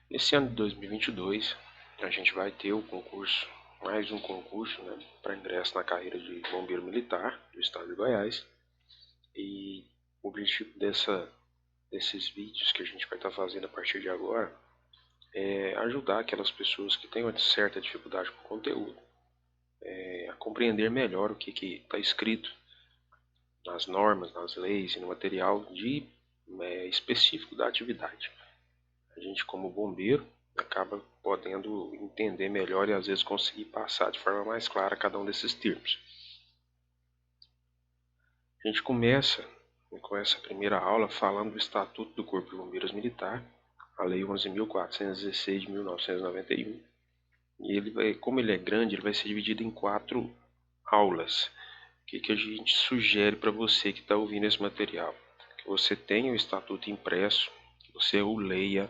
Nesse ano de 2022, a gente vai ter o concurso, mais um concurso, né, para ingresso na carreira de bombeiro militar do estado de Goiás. E o objetivo desses vídeos que a gente vai estar fazendo a partir de agora é ajudar aquelas pessoas que têm uma certa dificuldade com o conteúdo a compreender melhor o que está escrito nas normas, nas leis e no material específico da atividade. A gente, como bombeiro, acaba podendo entender melhor e às vezes conseguir passar de forma mais clara cada um desses termos. A gente começa com essa primeira aula falando do Estatuto do Corpo de Bombeiros Militar, a Lei 11.416 de 1991. E ele vai, como ele é grande, ele vai ser dividido em 4 aulas. O que a gente sugere para você que está ouvindo esse material? Que você tenha o Estatuto impresso, que você o leia,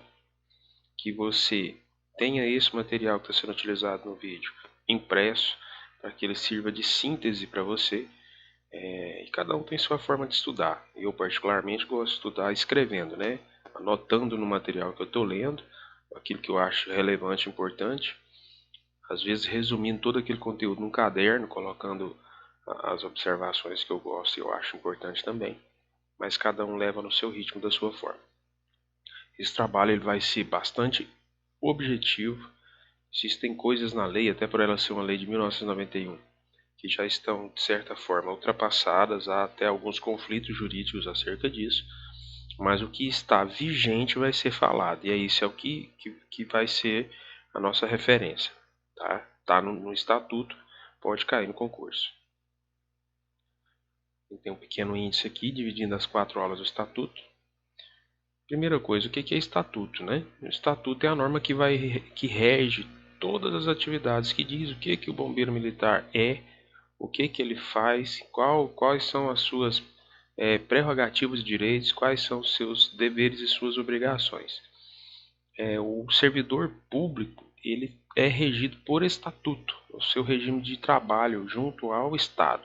que você tenha esse material que está sendo utilizado no vídeo impresso, para que ele sirva de síntese para você. E cada um tem sua forma de estudar. Eu particularmente gosto de estudar escrevendo, né? Anotando no material que eu estou lendo, aquilo que eu acho relevante e importante. Às vezes resumindo todo aquele conteúdo num caderno, colocando as observações que eu gosto e eu acho importante também. Mas cada um leva no seu ritmo, da sua forma. Esse trabalho ele vai ser bastante objetivo. Existem coisas na lei, até por ela ser uma lei de 1991, que já estão, de certa forma, ultrapassadas, há até alguns conflitos jurídicos acerca disso, mas o que está vigente vai ser falado, e é isso é o que vai ser a nossa referência. Tá no estatuto, pode cair no concurso. Tem um pequeno índice aqui, dividindo as 4 aulas do estatuto. Primeira coisa, o que é estatuto, né? O estatuto é a norma que rege todas as atividades, que diz o que o bombeiro militar é, o que ele faz, quais são as suas prerrogativas e direitos, quais são os seus deveres e suas obrigações. O servidor público ele é regido por estatuto, o seu regime de trabalho junto ao Estado.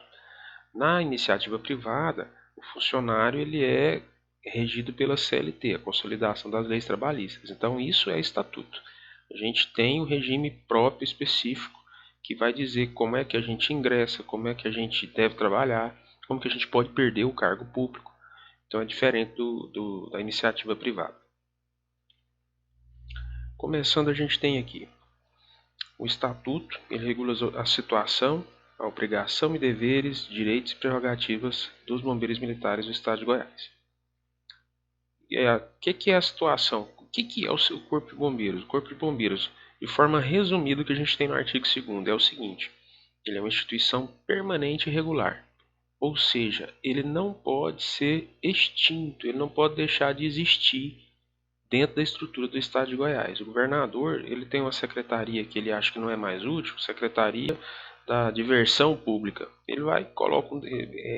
Na iniciativa privada, o funcionário ele é regido pela CLT, a Consolidação das Leis Trabalhistas. Então isso é estatuto. A gente tem um regime próprio específico que vai dizer como é que a gente ingressa, como é que a gente deve trabalhar, como que a gente pode perder o cargo público. Então é diferente da iniciativa privada. Começando, a gente tem aqui o estatuto, ele regula a situação, a obrigação e deveres, direitos e prerrogativas dos bombeiros militares do estado de Goiás. O que é a situação? O que é o seu corpo de bombeiros? O corpo de bombeiros, de forma resumida, o que a gente tem no artigo 2º é o seguinte: ele é uma instituição permanente e regular, ou seja, ele não pode ser extinto, ele não pode deixar de existir dentro da estrutura do estado de Goiás. O governador ele tem uma secretaria que ele acha que não é mais útil, Secretaria da Diversão Pública. Ele vai,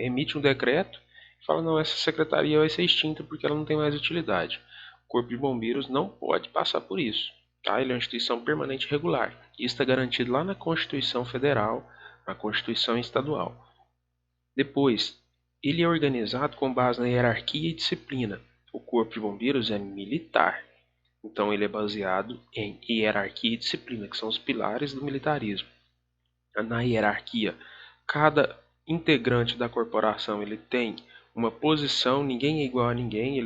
emite um decreto e fala: não, essa secretaria vai ser extinta porque ela não tem mais utilidade. O Corpo de Bombeiros não pode passar por isso. Ele é uma instituição permanente e regular. Isso está garantido lá na Constituição Federal, na Constituição Estadual. Depois, ele é organizado com base na hierarquia e disciplina. O Corpo de Bombeiros é militar, então ele é baseado em hierarquia e disciplina, que são os pilares do militarismo. Na hierarquia, cada integrante da corporação ele tem uma posição, ninguém é igual a ninguém,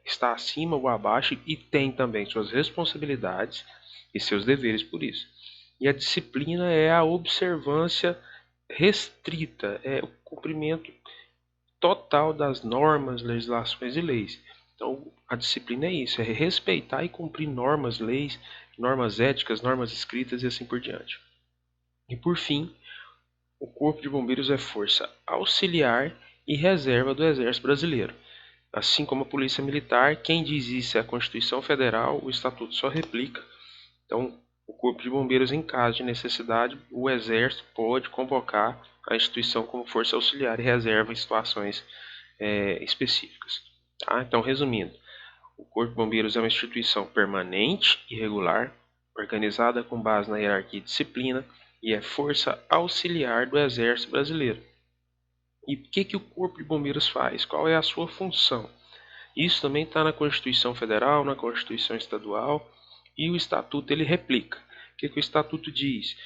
está acima ou abaixo e tem também suas responsabilidades e seus deveres por isso. E a disciplina é a observância restrita, é o cumprimento total das normas, legislações e leis. Então, a disciplina é isso, é respeitar e cumprir normas, leis, normas éticas, normas escritas e assim por diante. E por fim, o Corpo de Bombeiros é força auxiliar e reserva do Exército Brasileiro. Assim como a Polícia Militar, quem diz isso é a Constituição Federal, o Estatuto só replica. Então, o Corpo de Bombeiros, em caso de necessidade, o Exército pode convocar a instituição como força auxiliar e reserva em situações específicas. Então, resumindo, o Corpo de Bombeiros é uma instituição permanente e regular, organizada com base na hierarquia e disciplina, e é força auxiliar do Exército Brasileiro. E o que o Corpo de Bombeiros faz? Qual é a sua função? Isso também está na Constituição Federal, na Constituição Estadual e o Estatuto ele replica. O que o Estatuto diz?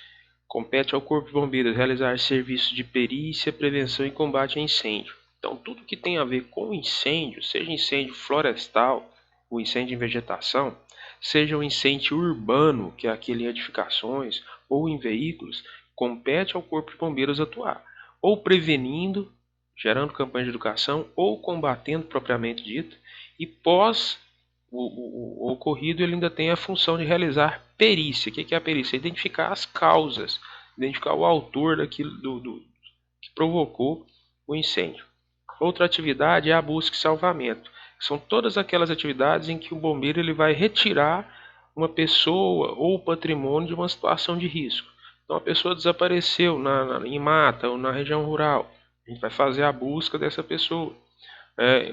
Compete ao Corpo de Bombeiros realizar serviços de perícia, prevenção e combate a incêndio. Então, tudo que tem a ver com incêndio, seja incêndio florestal, ou incêndio em vegetação, seja um incêndio urbano, que é aquele em edificações, ou em veículos, compete ao Corpo de Bombeiros atuar, ou prevenindo, gerando campanha de educação, ou combatendo propriamente dito, e pós o ocorrido ele ainda tem a função de realizar perícia. O que é a perícia? Identificar as causas, identificar o autor daquilo que provocou o incêndio. Outra atividade é a busca e salvamento. São todas aquelas atividades em que o bombeiro ele vai retirar uma pessoa ou patrimônio de uma situação de risco. Então a pessoa desapareceu em mata ou na região rural. A gente vai fazer a busca dessa pessoa.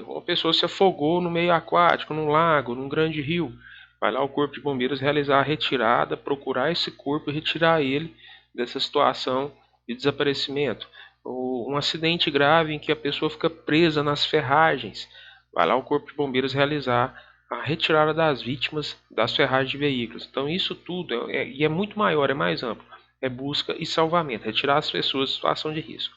Uma pessoa se afogou no meio aquático, num lago, num grande rio. Vai lá o Corpo de Bombeiros realizar a retirada, procurar esse corpo e retirar ele dessa situação de desaparecimento. Ou um acidente grave em que a pessoa fica presa nas ferragens. Vai lá o Corpo de Bombeiros realizar a retirada das vítimas das ferragens de veículos. Então isso tudo é muito maior, é mais amplo. É busca e salvamento, retirar as pessoas de situação de risco.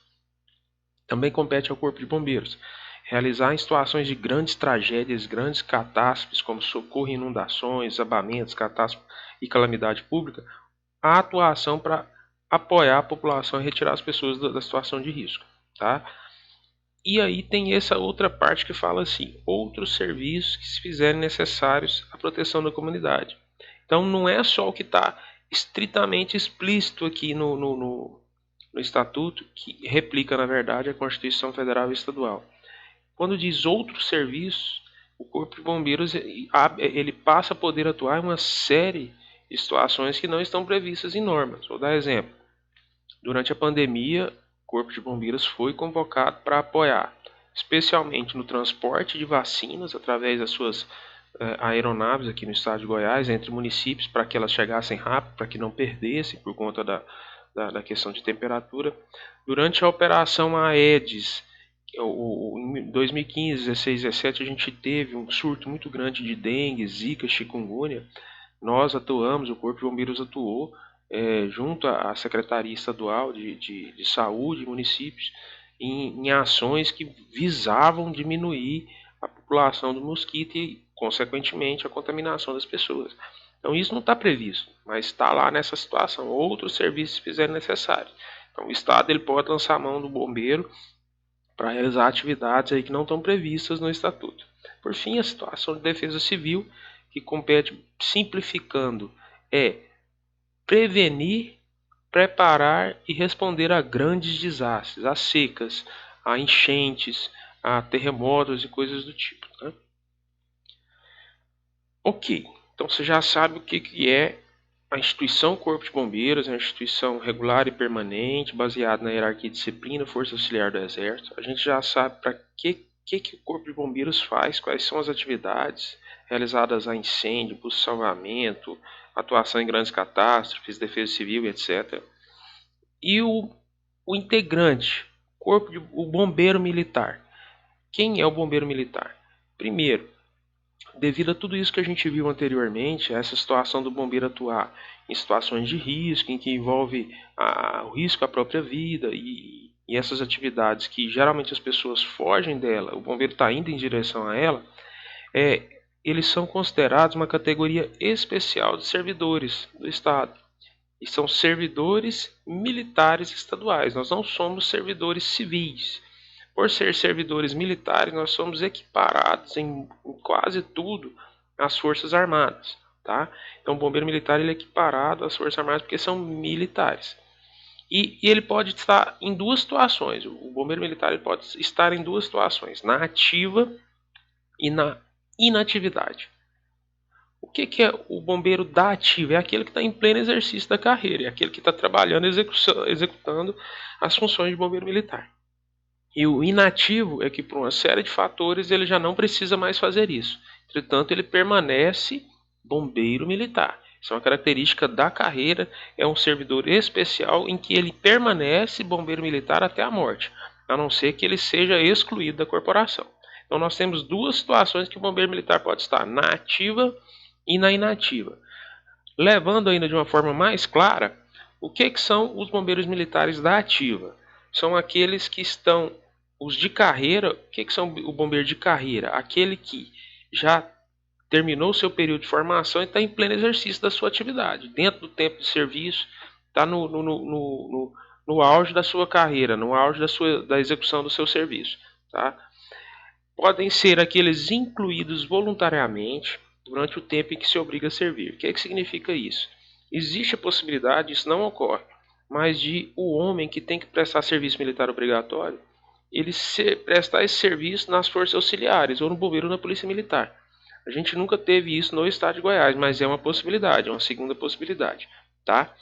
Também compete ao Corpo de Bombeiros realizar em situações de grandes tragédias, grandes catástrofes, como socorro em inundações, desabamentos, catástrofes e calamidade pública, a atuação para apoiar a população e retirar as pessoas da situação de risco. Tá? E aí tem essa outra parte que fala assim, outros serviços que se fizerem necessários à proteção da comunidade. Então não é só o que está estritamente explícito aqui no Estatuto, que replica, na verdade, a Constituição Federal e Estadual. Quando diz outros serviços, o Corpo de Bombeiros ele passa a poder atuar em uma série de situações que não estão previstas em normas. Vou dar exemplo. Durante a pandemia, o Corpo de Bombeiros foi convocado para apoiar, especialmente no transporte de vacinas através das suas aeronaves aqui no estado de Goiás, entre municípios, para que elas chegassem rápido, para que não perdessem por conta da questão de temperatura. Durante a operação Aedes, em 2015, 16, 17, a gente teve um surto muito grande de dengue, zika, chikungunya. Nós atuamos, o Corpo de Bombeiros atuou junto à Secretaria Estadual de Saúde e municípios em ações que visavam diminuir a população do mosquito e, consequentemente, a contaminação das pessoas. Então isso não está previsto, mas está lá nessa situação. Outros serviços fizerem necessário. Então o Estado ele pode lançar a mão do bombeiro para realizar atividades aí que não estão previstas no Estatuto. Por fim, a situação de defesa civil, que compete, simplificando, é prevenir, preparar e responder a grandes desastres, a secas, a enchentes, a terremotos e coisas do tipo. Né? Ok, então você já sabe o que é a instituição Corpo de Bombeiros, é uma instituição regular e permanente, baseada na hierarquia de disciplina, Força Auxiliar do Exército. A gente já sabe para que o Corpo de Bombeiros faz, quais são as atividades realizadas a incêndio, busca e salvamento, atuação em grandes catástrofes, defesa civil, etc. E o integrante, o bombeiro militar. Quem é o bombeiro militar? Primeiro, devido a tudo isso que a gente viu anteriormente, essa situação do bombeiro atuar em situações de risco, em que envolve o risco à própria vida e essas atividades que geralmente as pessoas fogem dela, o bombeiro está indo em direção a ela, eles são considerados uma categoria especial de servidores do Estado. E são servidores militares estaduais, nós não somos servidores civis. Por ser servidores militares, nós somos equiparados em quase tudo às Forças Armadas. Tá? Então o bombeiro militar ele é equiparado às Forças Armadas porque são militares. E ele pode estar em duas situações. O bombeiro militar ele pode estar em duas situações, na ativa e na inatividade. O que é o bombeiro da ativa? É aquele que está em pleno exercício da carreira, é aquele que está trabalhando, executando as funções de bombeiro militar. E o inativo é que, por uma série de fatores, ele já não precisa mais fazer isso. Entretanto, ele permanece bombeiro militar. Isso é uma característica da carreira, é um servidor especial em que ele permanece bombeiro militar até a morte, a não ser que ele seja excluído da corporação. Então nós temos duas situações que o bombeiro militar pode estar, na ativa e na inativa. Levando ainda de uma forma mais clara, o que são os bombeiros militares da ativa? São aqueles que estão, os de carreira. O que são o bombeiro de carreira? Aquele que já terminou o seu período de formação e está em pleno exercício da sua atividade, dentro do tempo de serviço, está no auge da sua carreira, no auge da execução do seu serviço. Tá? Podem ser aqueles incluídos voluntariamente durante o tempo em que se obriga a servir. O que significa isso? Existe a possibilidade, isso não ocorre, mas de o homem que tem que prestar serviço militar obrigatório, ele prestar esse serviço nas forças auxiliares ou no bombeiro ou na polícia militar. A gente nunca teve isso no estado de Goiás, mas é uma possibilidade, é uma segunda possibilidade, tá?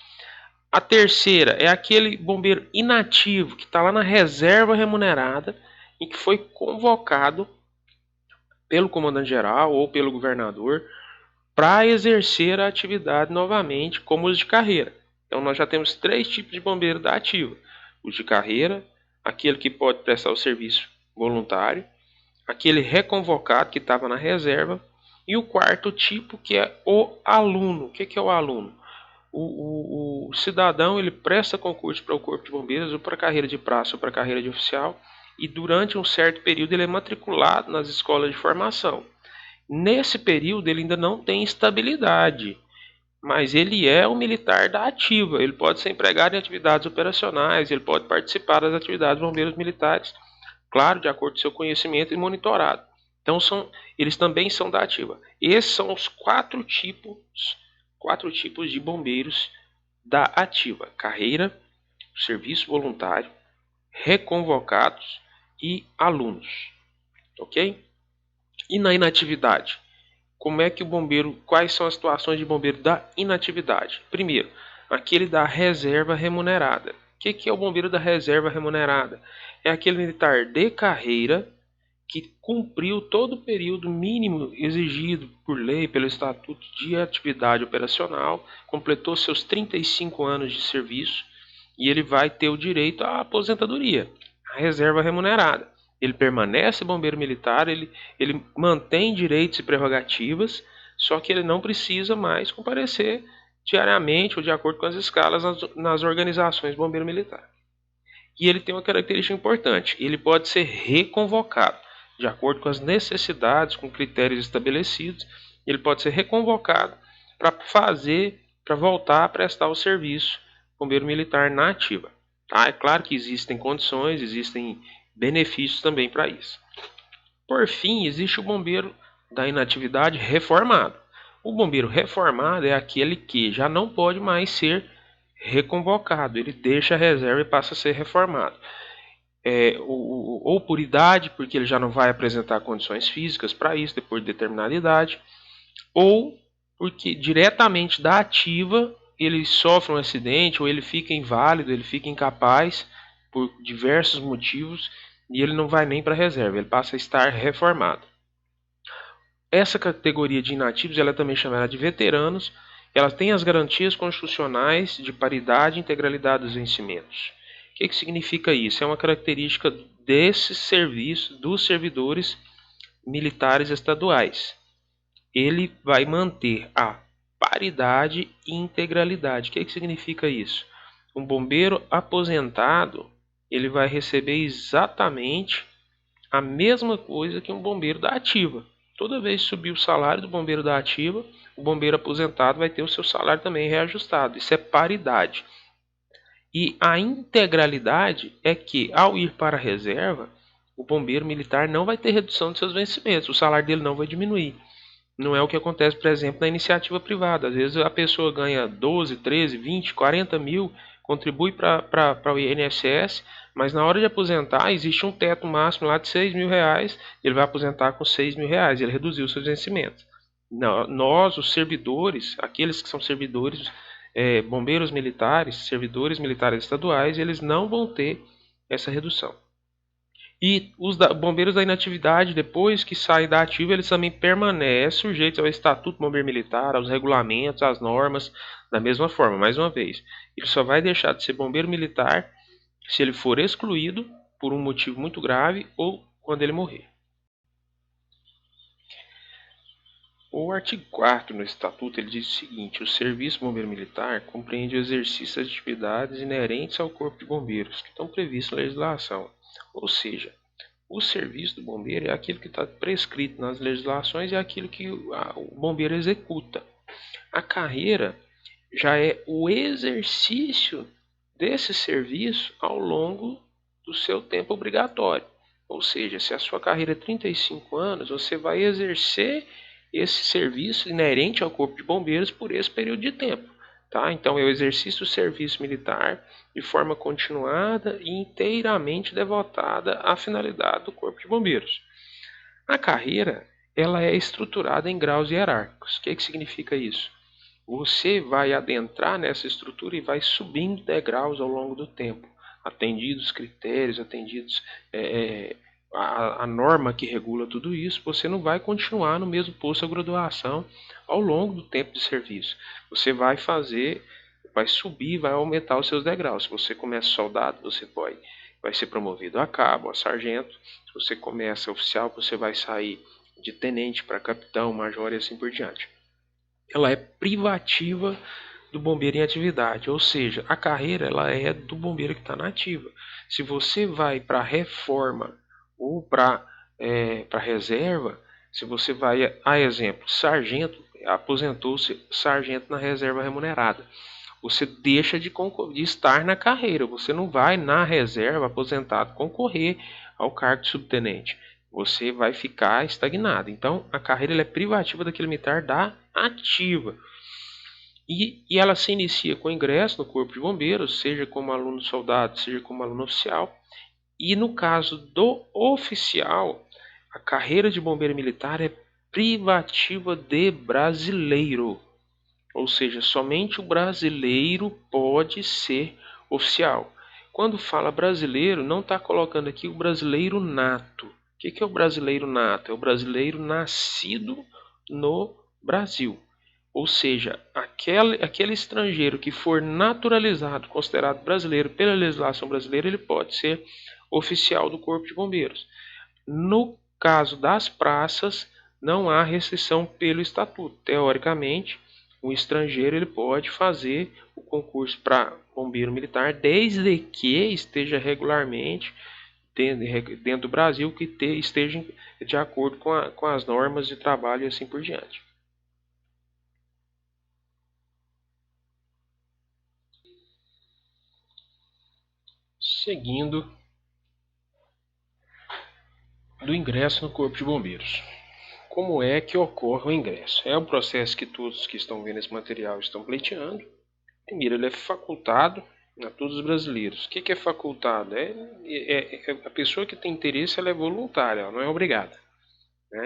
A terceira é aquele bombeiro inativo que está lá na reserva remunerada e que foi convocado pelo comandante-geral ou pelo governador para exercer a atividade novamente como os de carreira. Então nós já temos 3 tipos de bombeiro da ativa: os de carreira, aquele que pode prestar o serviço voluntário, aquele reconvocado que estava na reserva, e o quarto tipo, que é o aluno. O que é o aluno? O cidadão, ele presta concurso para o Corpo de Bombeiros, ou para a carreira de praça ou para a carreira de oficial, e durante um certo período ele é matriculado nas escolas de formação. Nesse período ele ainda não tem estabilidade, mas ele é um militar da ativa. Ele pode ser empregado em atividades operacionais, ele pode participar das atividades de bombeiros militares, claro, de acordo com seu conhecimento e monitorado. Então eles também são da ativa. Esses são os 4 tipos de bombeiros da ativa: carreira, serviço voluntário, reconvocados e alunos. Ok? E na inatividade? Como é que o bombeiro, quais são as situações de bombeiro da inatividade? Primeiro, aquele da reserva remunerada. O que é o bombeiro da reserva remunerada? É aquele militar de carreira que cumpriu todo o período mínimo exigido por lei, pelo Estatuto de Atividade Operacional, completou seus 35 anos de serviço e ele vai ter o direito à aposentadoria, a reserva remunerada. Ele permanece bombeiro militar, ele mantém direitos e prerrogativas, só que ele não precisa mais comparecer diariamente ou de acordo com as escalas nas organizações bombeiro militar. E ele tem uma característica importante: ele pode ser reconvocado de acordo com as necessidades, com critérios estabelecidos. Ele pode ser reconvocado para voltar a prestar o serviço bombeiro militar na ativa. Tá? É claro que existem condições, existem benefícios também para isso. Por fim, existe o bombeiro da inatividade reformado. O bombeiro reformado é aquele que já não pode mais ser reconvocado, ele deixa a reserva e passa a ser reformado. Ou por idade, porque ele já não vai apresentar condições físicas para isso depois de determinada idade, ou porque diretamente da ativa ele sofre um acidente, ou ele fica inválido, ele fica incapaz por diversos motivos e ele não vai nem para a reserva, ele passa a estar reformado. Essa categoria de inativos ela é também chamada de veteranos. Ela tem as garantias constitucionais de paridade e integralidade dos vencimentos. O que significa isso? É uma característica desse serviço, dos servidores militares estaduais. Ele vai manter a paridade e integralidade. O que significa isso? Um bombeiro aposentado, ele vai receber exatamente a mesma coisa que um bombeiro da ativa. Toda vez que subir o salário do bombeiro da ativa, o bombeiro aposentado vai ter o seu salário também reajustado. Isso é paridade. E a integralidade é que, ao ir para a reserva, o bombeiro militar não vai ter redução de seus vencimentos, o salário dele não vai diminuir. Não é o que acontece, por exemplo, na iniciativa privada. Às vezes a pessoa ganha 12, 13, 20, 40 mil, contribui para o INSS, mas na hora de aposentar existe um teto máximo lá de 6 mil reais, ele vai aposentar com 6 mil reais, ele reduziu seus vencimentos. Nós, os servidores, aqueles que são servidores, bombeiros militares, servidores militares estaduais, eles não vão ter essa redução. E os bombeiros da inatividade, depois que saem da ativa, eles também permanecem sujeitos ao Estatuto do Bombeiro Militar, aos regulamentos, às normas, da mesma forma. Mais uma vez, ele só vai deixar de ser bombeiro militar se ele for excluído por um motivo muito grave ou quando ele morrer. O artigo 4º no Estatuto ele diz o seguinte: o Serviço Bombeiro Militar compreende o exercício das atividades inerentes ao Corpo de Bombeiros, que estão previstas na legislação. Ou seja, o serviço do bombeiro é aquilo que está prescrito nas legislações e é aquilo que o bombeiro executa. A carreira já é o exercício desse serviço ao longo do seu tempo obrigatório. Ou seja, se a sua carreira é 35 anos, você vai exercer esse serviço inerente ao Corpo de Bombeiros por esse período de tempo. Tá? Então, é o exercício do serviço militar de forma continuada e inteiramente devotada à finalidade do Corpo de Bombeiros. A carreira ela é estruturada em graus hierárquicos. O que significa isso? Você vai adentrar nessa estrutura e vai subindo degraus ao longo do tempo, atendidos os critérios, atendidos a norma que regula tudo isso. Você não vai continuar no mesmo posto de graduação ao longo do tempo de serviço. Você vai subir, vai aumentar os seus degraus. Se você começa soldado, você vai ser promovido a cabo, a sargento. Se você começa oficial, você vai sair de tenente para capitão, major e assim por diante. Ela é privativa do bombeiro em atividade, ou seja, a carreira ela é do bombeiro que está na ativa. Se você vai para reforma ou para reserva, se você vai, a exemplo, sargento, aposentou-se sargento na reserva remunerada, você deixa de estar na carreira, você não vai na reserva aposentado concorrer ao cargo de subtenente, você vai ficar estagnado. Então a carreira ela é privativa daquele militar da ativa. E ela se inicia com ingresso no Corpo de Bombeiros, seja como aluno soldado, seja como aluno oficial. E no caso do oficial, a carreira de bombeiro militar é privativa de brasileiro. Ou seja, somente o brasileiro pode ser oficial. Quando fala brasileiro, não está colocando aqui o brasileiro nato. O que é o brasileiro nato? É o brasileiro nascido no Brasil. Ou seja, aquele estrangeiro que for naturalizado, considerado brasileiro pela legislação brasileira, ele pode ser oficial do Corpo de Bombeiros. No caso das praças, não há restrição pelo estatuto. Teoricamente, o estrangeiro ele pode fazer o concurso para bombeiro militar desde que esteja regularmente dentro do Brasil, que esteja de acordo com as normas de trabalho e assim por diante. Seguindo do ingresso no Corpo de Bombeiros. Como é que ocorre o ingresso? É um processo que todos que estão vendo esse material estão pleiteando. Primeiro, ele é facultado a todos os brasileiros. O que é facultado? A pessoa que tem interesse ela é voluntária, ela não é obrigada.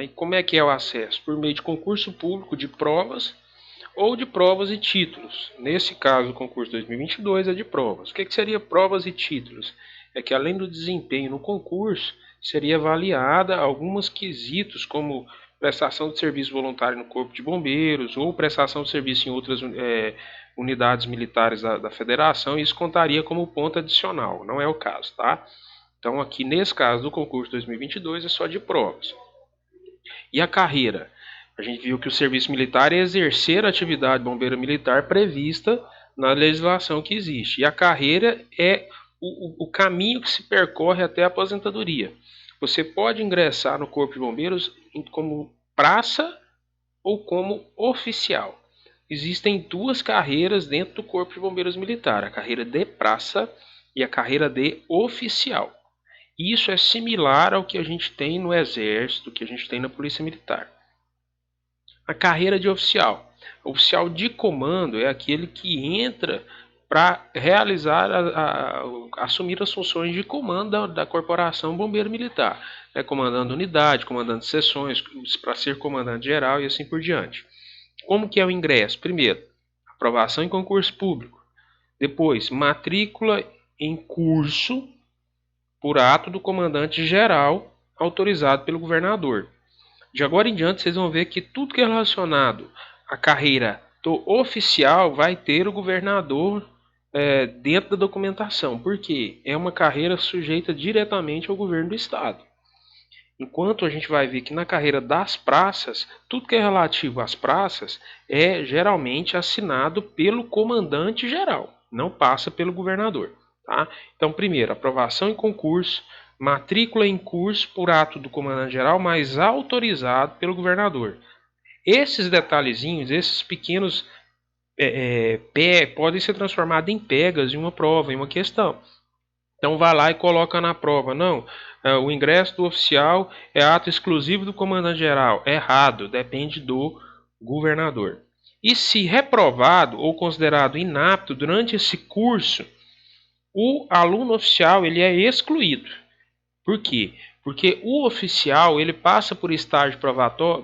E como é que é o acesso? Por meio de concurso público de provas ou de provas e títulos. Nesse caso, o concurso 2022 é de provas. O que seria provas e títulos? É que além do desempenho no concurso, seria avaliada alguns quesitos como prestação de serviço voluntário no Corpo de Bombeiros ou prestação de serviço em outras unidades militares da Federação, e isso contaria como ponto adicional, não é o caso, tá? Então aqui nesse caso do concurso 2022 é só de provas. E a carreira? A gente viu que o serviço militar é exercer a atividade bombeiro militar prevista na legislação que existe. E a carreira é o caminho que se percorre até a aposentadoria. Você pode ingressar no Corpo de Bombeiros como praça ou como oficial. Existem duas carreiras dentro do Corpo de Bombeiros Militar, a carreira de praça e a carreira de oficial. Isso é similar ao que a gente tem no Exército, que a gente tem na Polícia Militar. A carreira de oficial. O oficial de comando é aquele que entra para realizar, assumir as funções de comando da Corporação Bombeiro Militar, comandando unidade, comandando seções, para ser comandante geral e assim por diante. Como que é o ingresso? Primeiro, aprovação em concurso público. Depois, matrícula em curso por ato do comandante geral autorizado pelo governador. De agora em diante, vocês vão ver que tudo que é relacionado à carreira do oficial vai ter o governador dentro da documentação, porque é uma carreira sujeita diretamente ao governo do estado. Enquanto a gente vai ver que na carreira das praças, tudo que é relativo às praças é geralmente assinado pelo comandante geral, não passa pelo governador. Tá? Então, primeiro, aprovação em concurso, matrícula em curso por ato do comandante geral, mas autorizado pelo governador. Esses detalhezinhos, esses pequenos podem ser transformados em pegas em uma prova, em uma questão. Então vai lá e coloca na prova. Não, o ingresso do oficial é ato exclusivo do comandante-geral. Errado, depende do governador. E se reprovado ou considerado inapto durante esse curso, o aluno oficial ele é excluído. Por quê? Porque o oficial ele passa por estágio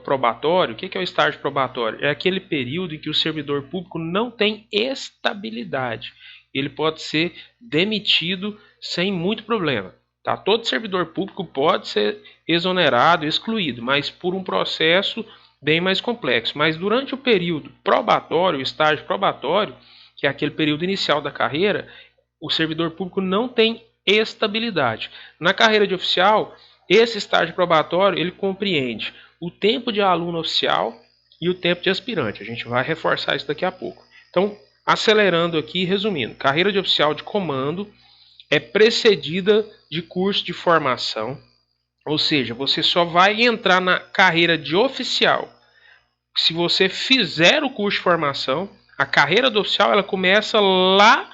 probatório. O que é o estágio probatório? É aquele período em que o servidor público não tem estabilidade. Ele pode ser demitido sem muito problema. Tá? Todo servidor público pode ser exonerado, excluído, mas por um processo bem mais complexo. Mas durante o período probatório, o estágio probatório, que é aquele período inicial da carreira, o servidor público não tem estabilidade. Na carreira de oficial, esse estágio probatório ele compreende o tempo de aluno oficial e o tempo de aspirante. A gente vai reforçar isso daqui a pouco. Então, acelerando aqui, resumindo, carreira de oficial de comando é precedida de curso de formação, ou seja, você só vai entrar na carreira de oficial se você fizer o curso de formação. A carreira do oficial ela começa lá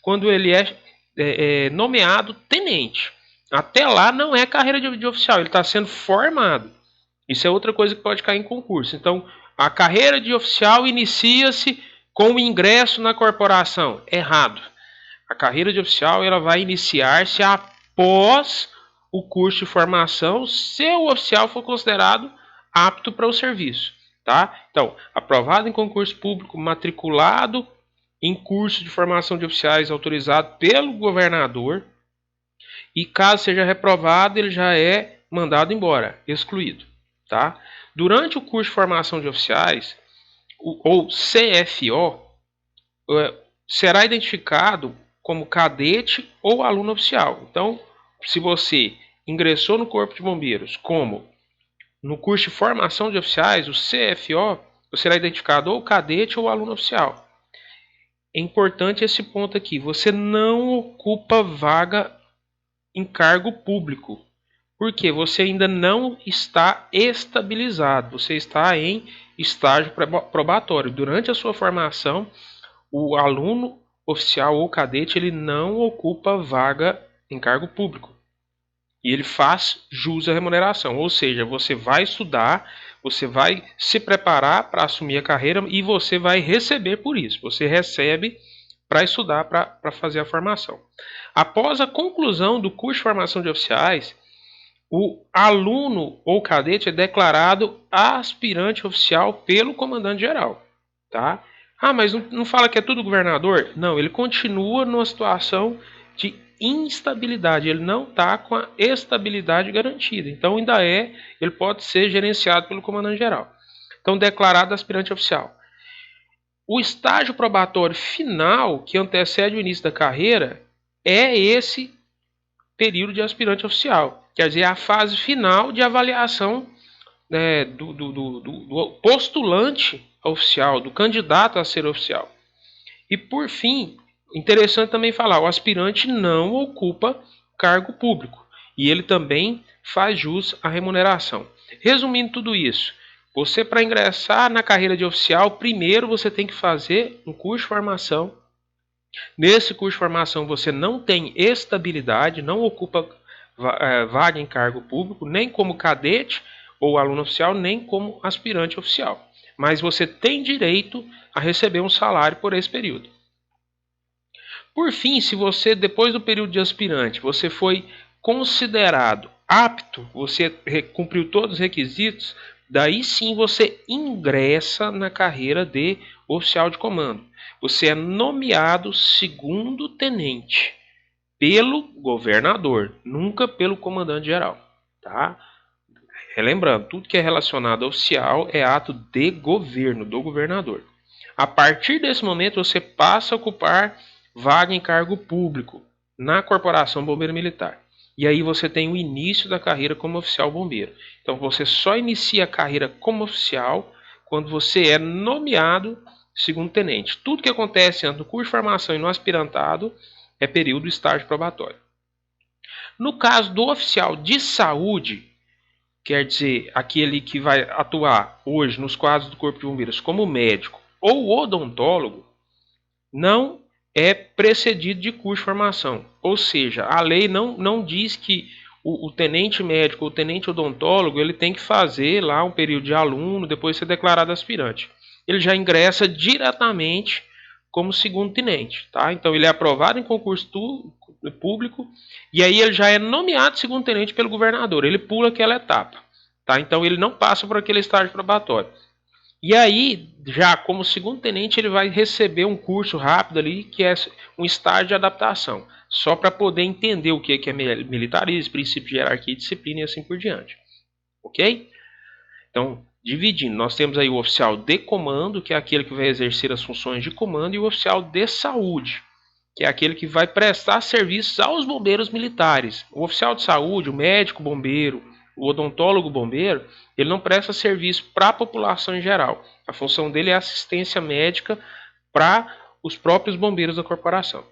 quando ele é nomeado tenente. Até lá não é carreira de oficial, ele está sendo formado. Isso é outra coisa que pode cair em concurso. Então, a carreira de oficial inicia-se com o ingresso na corporação. Errado. A carreira de oficial ela vai iniciar-se após o curso de formação, se o oficial for considerado apto para o serviço. Tá? Então, aprovado em concurso público, matriculado em curso de formação de oficiais autorizado pelo governador, e caso seja reprovado, ele já é mandado embora, excluído. Tá? Durante o curso de formação de oficiais, ou CFO, será identificado como cadete ou aluno oficial. Então, se você ingressou no Corpo de Bombeiros como no curso de formação de oficiais, o CFO, você será identificado ou cadete ou aluno oficial. É importante esse ponto aqui, você não ocupa vaga em cargo público, porque você ainda não está estabilizado, você está em estágio probatório. Durante a sua formação, o aluno oficial ou cadete ele não ocupa vaga em cargo público. E ele faz jus à remuneração, ou seja, você vai estudar, você vai se preparar para assumir a carreira e você vai receber por isso. Você recebe para estudar, para fazer a formação. Após a conclusão do curso de formação de oficiais, o aluno ou cadete é declarado aspirante oficial pelo comandante-geral. Tá? Ah, mas não fala que é tudo governador? Não, ele continua numa situação de instabilidade, ele não está com a estabilidade garantida. Então ele pode ser gerenciado pelo comandante-geral. Então, declarado aspirante oficial. O estágio probatório final, que antecede o início da carreira, é esse período de aspirante oficial. Quer dizer, a fase final de avaliação do postulante oficial, do candidato a ser oficial. E por fim, interessante também falar, o aspirante não ocupa cargo público e ele também faz jus à remuneração. Resumindo tudo isso, você para ingressar na carreira de oficial, primeiro você tem que fazer um curso de formação. Nesse curso de formação você não tem estabilidade, não ocupa vaga em cargo público, nem como cadete ou aluno oficial, nem como aspirante oficial. Mas você tem direito a receber um salário por esse período. Por fim, se você, depois do período de aspirante, você foi considerado apto, você cumpriu todos os requisitos, daí sim você ingressa na carreira de oficial de comando. Você é nomeado segundo tenente pelo governador, nunca pelo comandante-geral. Tá? Relembrando, tudo que é relacionado ao oficial é ato de governo, do governador. A partir desse momento, você passa a ocupar vaga em cargo público na Corporação Bombeiro Militar. e aí você tem o início da carreira como oficial bombeiro. Então você só inicia a carreira como oficial quando você é nomeado segundo tenente. Tudo que acontece antes do curso de formação e no aspirantado é período estágio probatório. No caso do oficial de saúde, quer dizer, aquele que vai atuar hoje nos quadros do Corpo de Bombeiros como médico ou odontólogo, não é precedido de curso de formação. Ou seja, a lei não diz que o tenente médico ou o tenente odontólogo ele tem que fazer lá um período de aluno, depois ser declarado aspirante. Ele já ingressa diretamente como segundo tenente, tá? Então ele é aprovado em concurso público e aí ele já é nomeado segundo tenente pelo governador. Ele pula aquela etapa, tá? Então ele não passa por aquele estágio probatório. E aí, já como segundo tenente, ele vai receber um curso rápido ali, que é um estágio de adaptação, só para poder entender o que é militarismo, princípio de hierarquia e disciplina e assim por diante. Ok? Então, dividindo, nós temos aí o oficial de comando, que é aquele que vai exercer as funções de comando, e o oficial de saúde, que é aquele que vai prestar serviços aos bombeiros militares. O oficial de saúde, o médico bombeiro, o odontólogo bombeiro, ele não presta serviço para a população em geral. A função dele é assistência médica para os próprios bombeiros da corporação.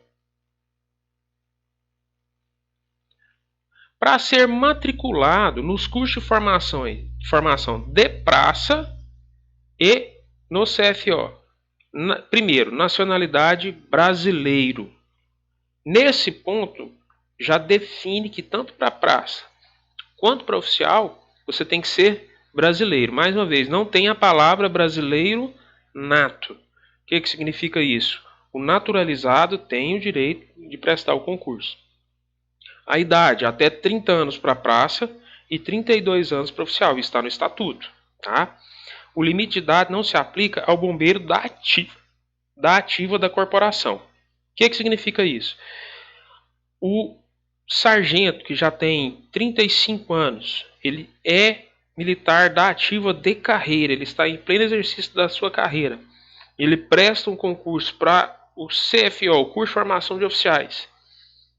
Para ser matriculado nos cursos de formação de praça e no CFO. Primeiro, nacionalidade brasileiro. Nesse ponto, já define que tanto para praça quanto para oficial, você tem que ser brasileiro. Mais uma vez, não tem a palavra brasileiro nato. O que significa isso? O naturalizado tem o direito de prestar o concurso. A idade, até 30 anos para praça e 32 anos para oficial, está no estatuto. Tá? O limite de idade não se aplica ao bombeiro da ativa da corporação. O que significa isso? O sargento que já tem 35 anos, ele é militar da ativa de carreira, ele está em pleno exercício da sua carreira. Ele presta um concurso para o CFO, o curso de formação de oficiais,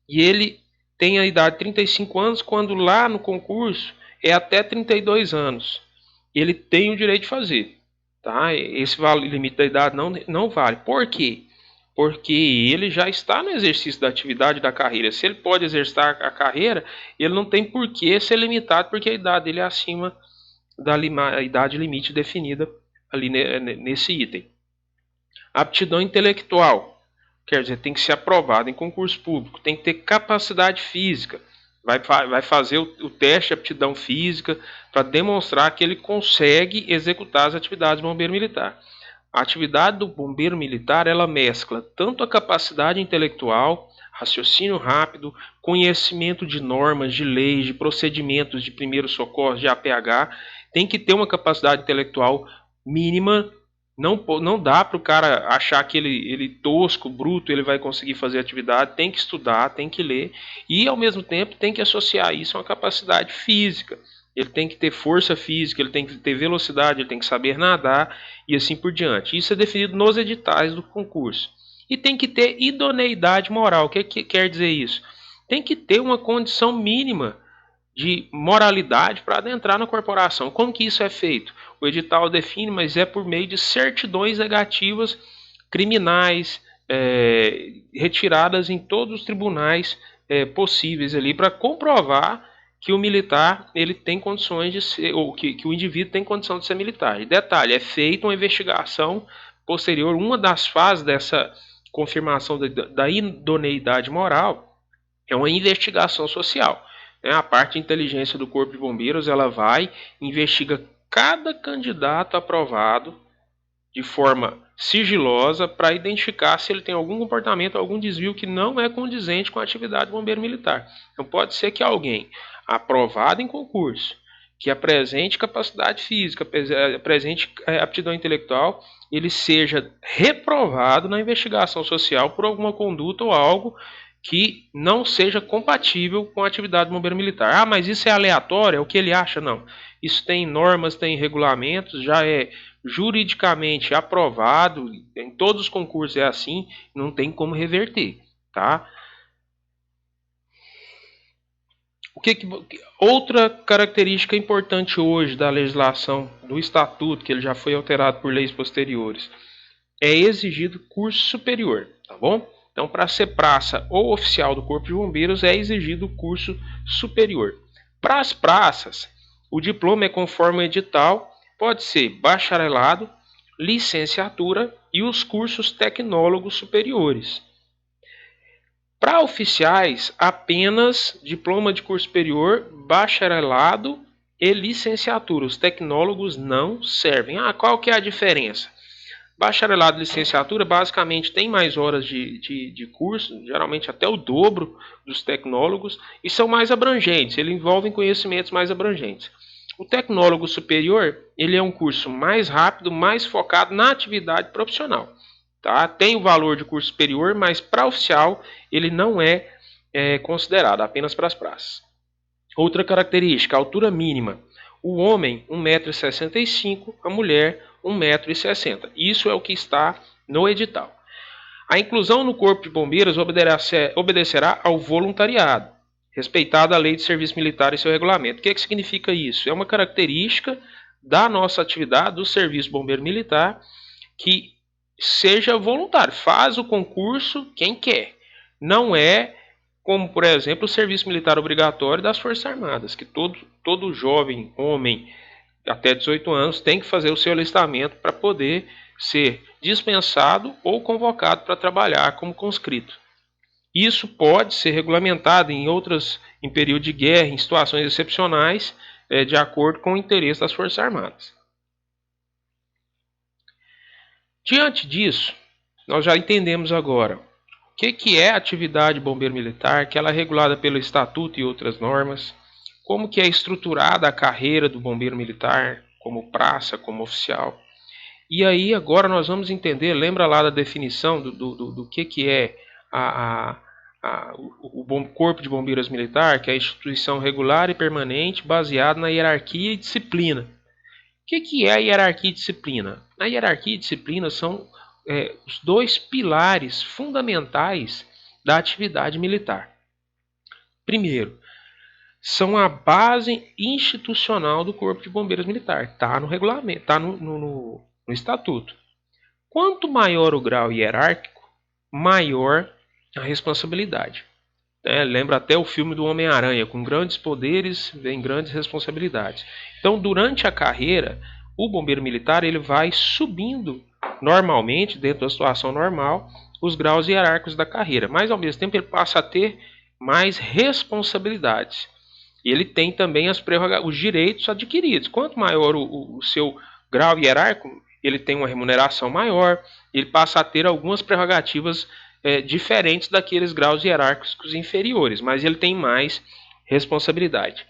e ele tem a idade de 35 anos, quando lá no concurso é até 32 anos. Ele tem o direito de fazer. Tá? Esse limite da idade não vale. Por quê? Porque ele já está no exercício da atividade da carreira. Se ele pode exercitar a carreira, ele não tem por que ser limitado, porque a idade dele é acima da idade limite definida ali nesse item. Aptidão intelectual, quer dizer, tem que ser aprovado em concurso público, tem que ter capacidade física, vai fazer o teste de aptidão física para demonstrar que ele consegue executar as atividades do bombeiro militar. A atividade do bombeiro militar, ela mescla tanto a capacidade intelectual, raciocínio rápido, conhecimento de normas, de leis, de procedimentos de primeiros socorros, de APH, tem que ter uma capacidade intelectual mínima. Não dá para o cara achar que ele tosco, bruto, ele vai conseguir fazer atividade. Tem que estudar, tem que ler e, ao mesmo tempo, tem que associar isso a uma capacidade física. Ele tem que ter força física, ele tem que ter velocidade, ele tem que saber nadar e assim por diante. Isso é definido nos editais do concurso. E tem que ter idoneidade moral. O que quer dizer isso? Tem que ter uma condição mínima de moralidade para adentrar na corporação. Como que isso é feito? O edital define, mas é por meio de certidões negativas criminais, retiradas em todos os tribunais possíveis ali, para comprovar que o militar ele tem condições de ser, ou que o indivíduo tem condição de ser militar. E detalhe, é feita uma investigação posterior. Uma das fases dessa confirmação da idoneidade moral é uma investigação social. A parte de inteligência do Corpo de Bombeiros, ela vai, investiga cada candidato aprovado de forma sigilosa para identificar se ele tem algum comportamento, algum desvio que não é condizente com a atividade do bombeiro militar. Então pode ser que alguém aprovado em concurso, que apresente capacidade física, apresente aptidão intelectual, ele seja reprovado na investigação social por alguma conduta ou algo que não seja compatível com a atividade do bombeiro militar. Ah, mas isso é aleatório? É o que ele acha? Não. Isso tem normas, tem regulamentos, já é juridicamente aprovado, em todos os concursos é assim, não tem como reverter, tá? Outra característica importante hoje da legislação do Estatuto, que ele já foi alterado por leis posteriores, é exigido curso superior, tá bom? Então, para ser praça ou oficial do Corpo de Bombeiros, é exigido curso superior. Para as praças, o diploma é conforme o edital, pode ser bacharelado, licenciatura e os cursos tecnólogos superiores. Para oficiais, apenas diploma de curso superior, bacharelado e licenciatura. Os tecnólogos não servem. Qual que é a diferença? Bacharelado e licenciatura basicamente tem mais horas de curso, geralmente até o dobro dos tecnólogos, e são mais abrangentes, eles envolvem conhecimentos mais abrangentes. O tecnólogo superior, ele é um curso mais rápido, mais focado na atividade profissional. Tá? Tem o valor de curso superior, mas para oficial ele não é considerado, apenas para as praças. Outra característica, altura mínima. O homem, 1,65 m, a mulher, 1,60 m. Isso é o que está no edital. A inclusão no Corpo de Bombeiros obedecerá ao voluntariado, respeitada a Lei de Serviço Militar e seu regulamento. O que significa isso? É uma característica da nossa atividade, do Serviço Bombeiro Militar, que seja voluntário. Faz o concurso quem quer. Não é como, por exemplo, o serviço militar obrigatório das Forças Armadas, que todo jovem homem até 18 anos tem que fazer o seu alistamento para poder ser dispensado ou convocado para trabalhar como conscrito. Isso pode ser regulamentado em período de guerra, em situações excepcionais, de acordo com o interesse das Forças Armadas. Diante disso, nós já entendemos agora o que é a atividade bombeiro militar, que ela é regulada pelo Estatuto e outras normas, como que é estruturada a carreira do bombeiro militar, como praça, como oficial. E aí agora nós vamos entender, lembra lá da definição do que é o Corpo de Bombeiros Militar, que é a instituição regular e permanente baseada na hierarquia e disciplina. O que é a hierarquia e disciplina? A hierarquia e disciplina são os dois pilares fundamentais da atividade militar. Primeiro, são a base institucional do Corpo de Bombeiros Militar. Está no regulamento, está no Estatuto. Quanto maior o grau hierárquico, maior a responsabilidade. Lembra até o filme do Homem-Aranha, com grandes poderes vem grandes responsabilidades. Então, durante a carreira, o bombeiro militar ele vai subindo normalmente, dentro da situação normal, os graus hierárquicos da carreira, mas ao mesmo tempo ele passa a ter mais responsabilidades. E ele tem também os direitos adquiridos. Quanto maior o seu grau hierárquico, ele tem uma remuneração maior, ele passa a ter algumas prerrogativas diferentes daqueles graus hierárquicos inferiores, mas ele tem mais responsabilidade.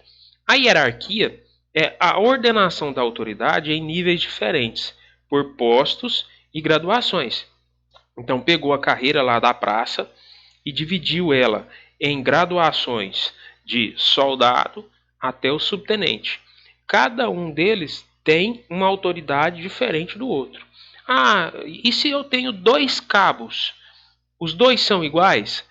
A hierarquia é a ordenação da autoridade em níveis diferentes, por postos e graduações. Então pegou a carreira lá da praça e dividiu ela em graduações de soldado até o subtenente. Cada um deles tem uma autoridade diferente do outro. E se eu tenho 2 cabos? Os 2 são iguais?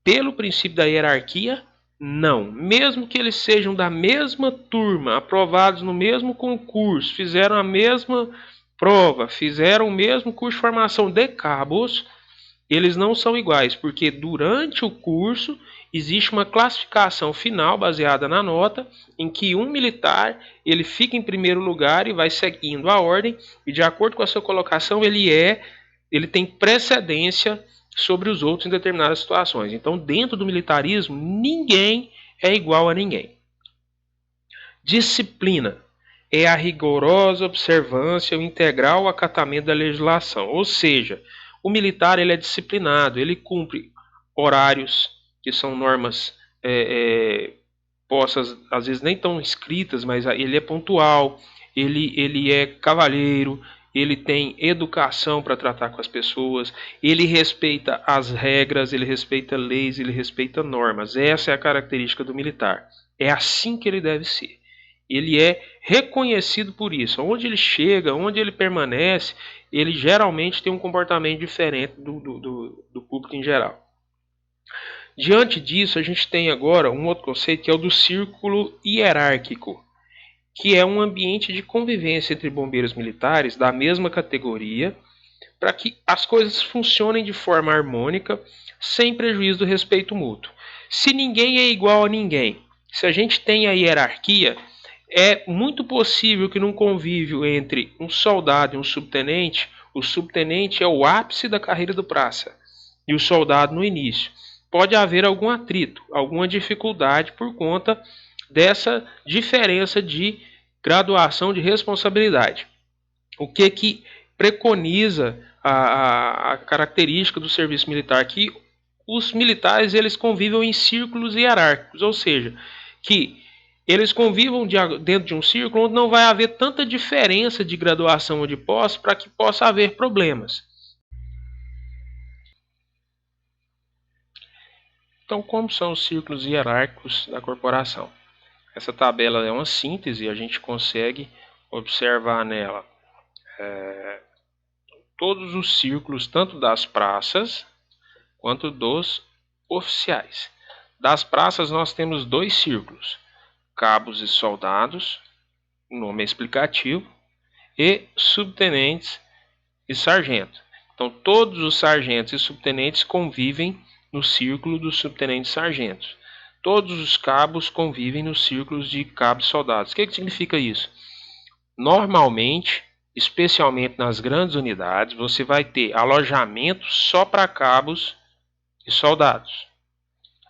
Pelo princípio da hierarquia, não. Mesmo que eles sejam da mesma turma, aprovados no mesmo concurso, fizeram a mesma prova, fizeram o mesmo curso de formação de cabos, eles não são iguais, porque durante o curso existe uma classificação final baseada na nota, em que um militar ele fica em primeiro lugar e vai seguindo a ordem, e de acordo com a sua colocação ele tem precedência sobre os outros em determinadas situações. Então, dentro do militarismo, ninguém é igual a ninguém. Disciplina é a rigorosa observância e o integral acatamento da legislação. Ou seja, o militar ele é disciplinado, ele cumpre horários, que são normas postas, às vezes nem tão escritas, mas ele é pontual, ele é cavalheiro, ele tem educação para tratar com as pessoas, ele respeita as regras, ele respeita leis, ele respeita normas. Essa é a característica do militar. É assim que ele deve ser. Ele é reconhecido por isso. Onde ele chega, onde ele permanece, ele geralmente tem um comportamento diferente do público em geral. Diante disso, a gente tem agora um outro conceito que é o do círculo hierárquico, que é um ambiente de convivência entre bombeiros militares da mesma categoria, para que as coisas funcionem de forma harmônica, sem prejuízo do respeito mútuo. Se ninguém é igual a ninguém, se a gente tem a hierarquia, é muito possível que num convívio entre um soldado e um subtenente, o subtenente é o ápice da carreira do praça e o soldado no início. Pode haver algum atrito, alguma dificuldade por conta dessa diferença de graduação de responsabilidade. O que preconiza a característica do serviço militar? Que os militares eles convivem em círculos hierárquicos, ou seja, que eles convivam dentro de um círculo onde não vai haver tanta diferença de graduação ou de posse para que possa haver problemas. Então, como são os círculos hierárquicos da corporação? Essa tabela é uma síntese, a gente consegue observar nela todos os círculos, tanto das praças quanto dos oficiais. Das praças nós temos dois círculos, cabos e soldados, o nome é explicativo, e subtenentes e sargentos. Então todos os sargentos e subtenentes convivem no círculo dos subtenentes e sargentos. Todos os cabos convivem nos círculos de cabos e soldados. O que significa isso? Normalmente, especialmente nas grandes unidades, você vai ter alojamento só para cabos e soldados.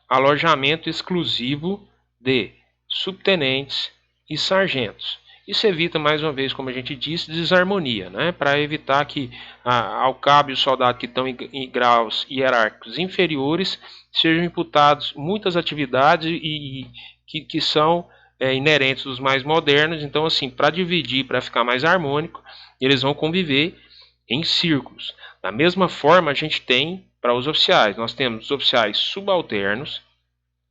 Alojamento exclusivo de subtenentes e sargentos. Isso evita, mais uma vez, como a gente disse, desarmonia, né? Para evitar que ao cabo e o soldado que estão em graus hierárquicos inferiores sejam imputados muitas atividades que são inerentes dos mais modernos. Então, assim, para dividir, para ficar mais harmônico, eles vão conviver em círculos. Da mesma forma, a gente tem para os oficiais. Nós temos os oficiais subalternos,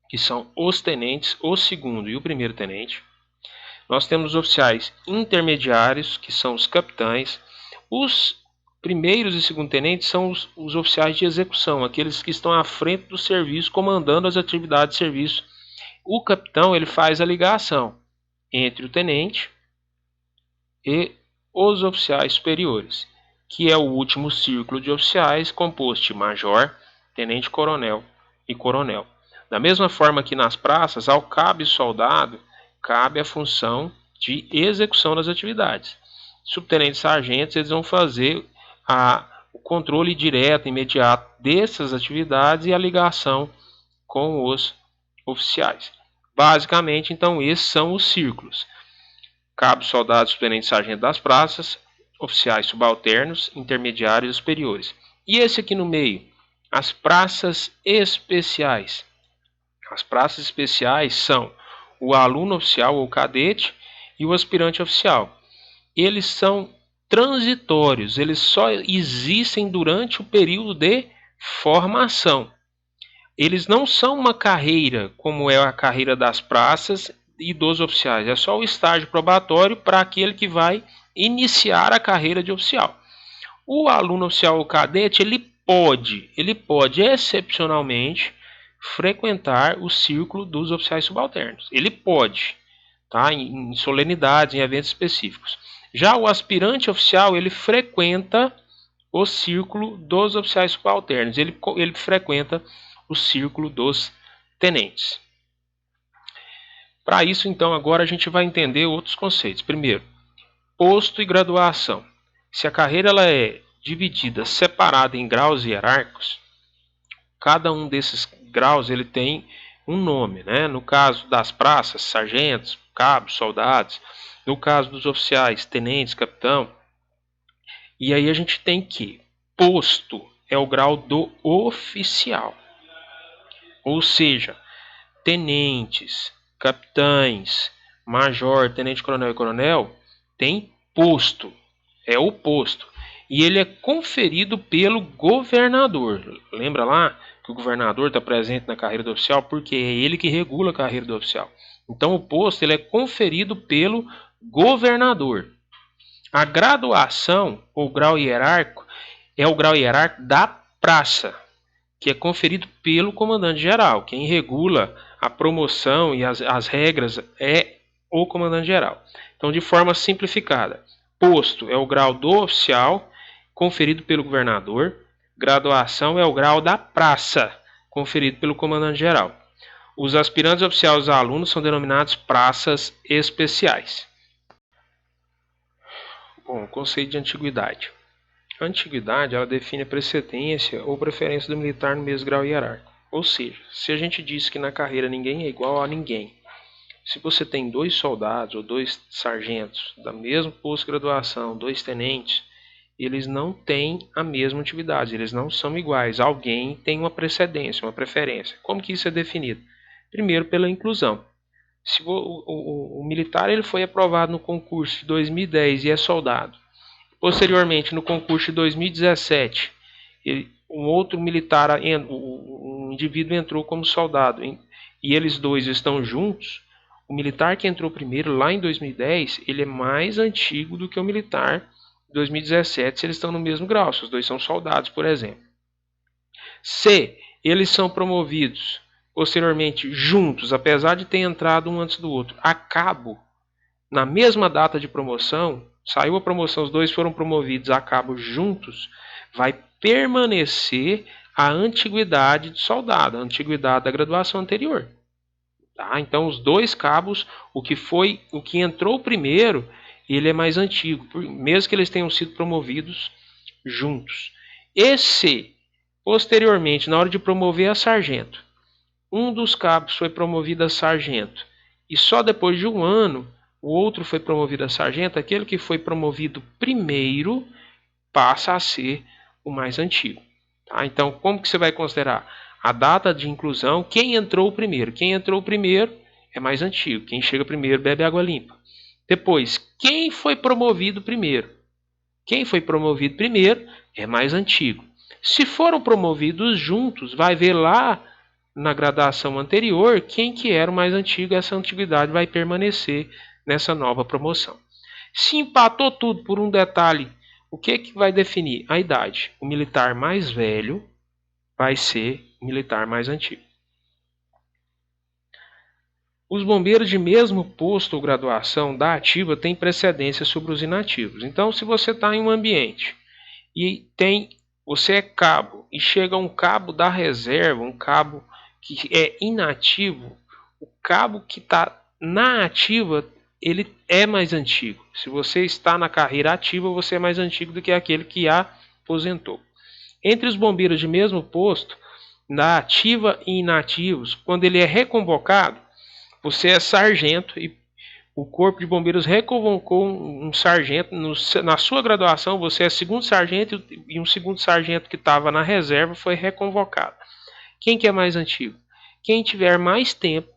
que são os tenentes, o segundo e o primeiro tenente. Nós temos os oficiais intermediários, que são os capitães. Os primeiros e segundo tenentes são os oficiais de execução, aqueles que estão à frente do serviço, comandando as atividades de serviço. O capitão ele faz a ligação entre o tenente e os oficiais superiores, que é o último círculo de oficiais composto de major, tenente-coronel e coronel. Da mesma forma que nas praças, ao cabo e soldado, cabe a função de execução das atividades. Subtenentes e sargentos eles vão fazer o controle direto, imediato dessas atividades e a ligação com os oficiais. Basicamente, então, esses são os círculos. Cabo, soldado, subtenente, sargento das praças, oficiais subalternos, intermediários e superiores. E esse aqui no meio, as praças especiais. As praças especiais são o aluno oficial ou cadete e o aspirante oficial. Eles são transitórios, eles só existem durante o período de formação. Eles não são uma carreira como é a carreira das praças e dos oficiais. É só o estágio probatório para aquele que vai iniciar a carreira de oficial. O aluno oficial ou cadete ele pode excepcionalmente frequentar o círculo dos oficiais subalternos. Ele pode, tá? Em solenidades, em eventos específicos. Já o aspirante oficial, ele frequenta o círculo dos oficiais subalternos. Ele frequenta o círculo dos tenentes. Para isso, então, agora a gente vai entender outros conceitos. Primeiro, posto e graduação. Se a carreira ela é dividida, separada em graus hierárquicos, cada um desses graus ele tem um nome, né? No caso das praças, sargentos, cabos, soldados. No caso dos oficiais, tenentes, capitão. E aí a gente tem que posto é o grau do oficial. Ou seja, tenentes, capitães, major, tenente, coronel e coronel tem posto. É o posto. E ele é conferido pelo governador. Lembra lá que o governador está presente na carreira do oficial porque é ele que regula a carreira do oficial. Então o posto ele é conferido pelo governador. A graduação ou grau hierárquico é o grau hierárquico da praça, que é conferido pelo comandante-geral. Quem regula a promoção e as regras é o comandante-geral. Então, de forma simplificada, posto é o grau do oficial, conferido pelo governador. Graduação é o grau da praça, conferido pelo comandante-geral. Os aspirantes oficiais e os alunos são denominados praças especiais. Bom, conceito de antiguidade. A antiguidade ela define a precedência ou preferência do militar no mesmo grau hierárquico. Ou seja, se a gente diz que na carreira ninguém é igual a ninguém, se você tem 2 soldados ou 2 sargentos da mesma pós-graduação, 2 tenentes, eles não têm a mesma atividade, eles não são iguais. Alguém tem uma precedência, uma preferência. Como que isso é definido? Primeiro, pela inclusão. Se o militar ele foi aprovado no concurso de 2010 e é soldado, posteriormente no concurso de 2017, um outro militar, um indivíduo entrou como soldado, e eles dois estão juntos, o militar que entrou primeiro lá em 2010, ele é mais antigo do que o militar de 2017, se eles estão no mesmo grau, se os dois são soldados, por exemplo. Se eles são promovidos posteriormente juntos, apesar de ter entrado um antes do outro, a cabo, na mesma data de promoção, saiu a promoção, os dois foram promovidos a cabo juntos, vai permanecer a antiguidade de soldado, a antiguidade da graduação anterior. Tá? Então, os 2 cabos, o que entrou primeiro, ele é mais antigo, mesmo que eles tenham sido promovidos juntos. E se, posteriormente, na hora de promover a sargento, um dos cabos foi promovido a sargento, e só depois de 1 ano, o outro foi promovido a sargento, aquele que foi promovido primeiro passa a ser o mais antigo. Tá? Então, como que você vai considerar? A data de inclusão, quem entrou primeiro? Quem entrou primeiro é mais antigo. Quem chega primeiro bebe água limpa. Depois, quem foi promovido primeiro? Quem foi promovido primeiro é mais antigo. Se foram promovidos juntos, vai ver lá na graduação anterior quem que era o mais antigo, essa antiguidade vai permanecer nessa nova promoção. Se empatou tudo por um detalhe, o que vai definir? A idade. O militar mais velho vai ser o militar mais antigo. Os bombeiros de mesmo posto ou graduação da ativa têm precedência sobre os inativos. Então, se você está em um ambiente e você é cabo e chega um cabo da reserva, um cabo que é inativo, o cabo que está na ativa, ele é mais antigo. Se você está na carreira ativa, você é mais antigo do que aquele que aposentou. Entre os bombeiros de mesmo posto, na ativa e inativos, quando ele é reconvocado, você é sargento e o Corpo de Bombeiros reconvocou um sargento. Na sua graduação, você é segundo sargento e um segundo sargento que estava na reserva foi reconvocado. Quem que é mais antigo? Quem tiver mais tempo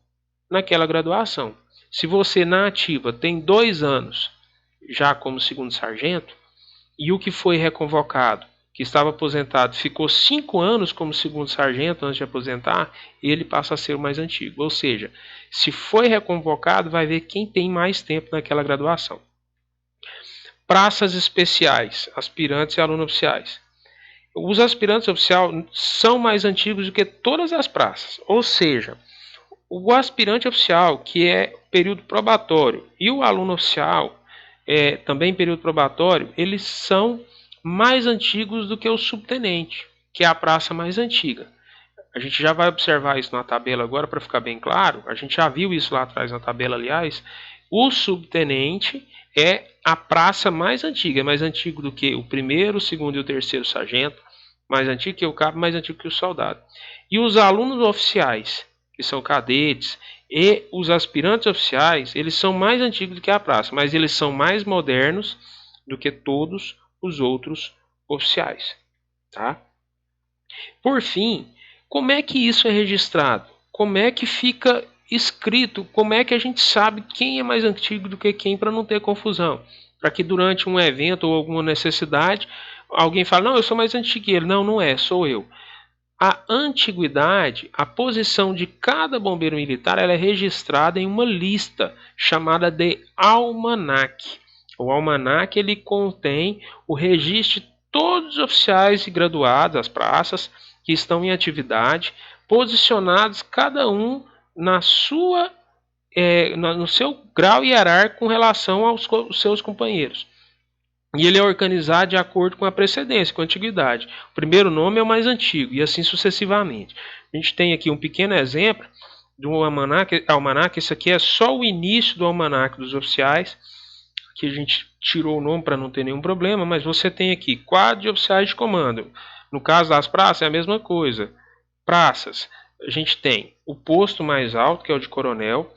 naquela graduação. Se você na ativa tem 2 anos já como segundo sargento e o que foi reconvocado, que estava aposentado, ficou 5 anos como segundo sargento antes de aposentar, ele passa a ser o mais antigo. Ou seja, se foi reconvocado, vai ver quem tem mais tempo naquela graduação. Praças especiais, aspirantes e alunos oficiais. Os aspirantes oficiais são mais antigos do que todas as praças. Ou seja, o aspirante oficial, que é período probatório, e o aluno oficial, também período probatório, eles são mais antigos do que o subtenente, que é a praça mais antiga. A gente já vai observar isso na tabela agora para ficar bem claro. A gente já viu isso lá atrás na tabela, aliás. O subtenente é a praça mais antiga, é mais antigo do que o primeiro, o segundo e o terceiro sargento, mais antigo que o cabo, mais antigo que o soldado. E os alunos oficiais, que são cadetes, e os aspirantes oficiais, eles são mais antigos do que a praça, mas eles são mais modernos do que todos os outros oficiais. Tá? Por fim, como é que isso é registrado? Como é que fica escrito? Como é que a gente sabe quem é mais antigo do que quem para não ter confusão? Para que durante um evento ou alguma necessidade, alguém fale, não, eu sou mais antigo que ele. Não, não é, sou eu. A antiguidade, a posição de cada bombeiro militar, ela é registrada em uma lista chamada de almanaque. O almanaque ele contém o registro de todos os oficiais e graduados, as praças, que estão em atividade, posicionados cada um na sua, no seu grau hierárquico com relação aos seus companheiros. E ele é organizado de acordo com a precedência, com a antiguidade. O primeiro nome é o mais antigo, e assim sucessivamente. A gente tem aqui um pequeno exemplo do almanaque. Esse aqui é só o início do almanaque dos oficiais, que a gente tirou o nome para não ter nenhum problema, mas você tem aqui quadro de oficiais de comando. No caso das praças é a mesma coisa. Praças, a gente tem o posto mais alto, que é o de coronel,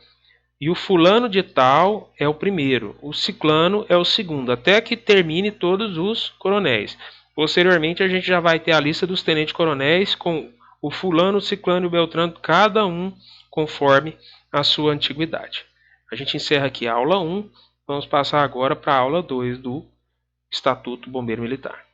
e o fulano de tal é o primeiro, o ciclano é o segundo, até que termine todos os coronéis. Posteriormente a gente já vai ter a lista dos tenentes-coronéis com o fulano, o ciclano e o beltrano, cada um conforme a sua antiguidade. A gente encerra aqui a aula 1, vamos passar agora para a aula 2 do Estatuto Bombeiro Militar.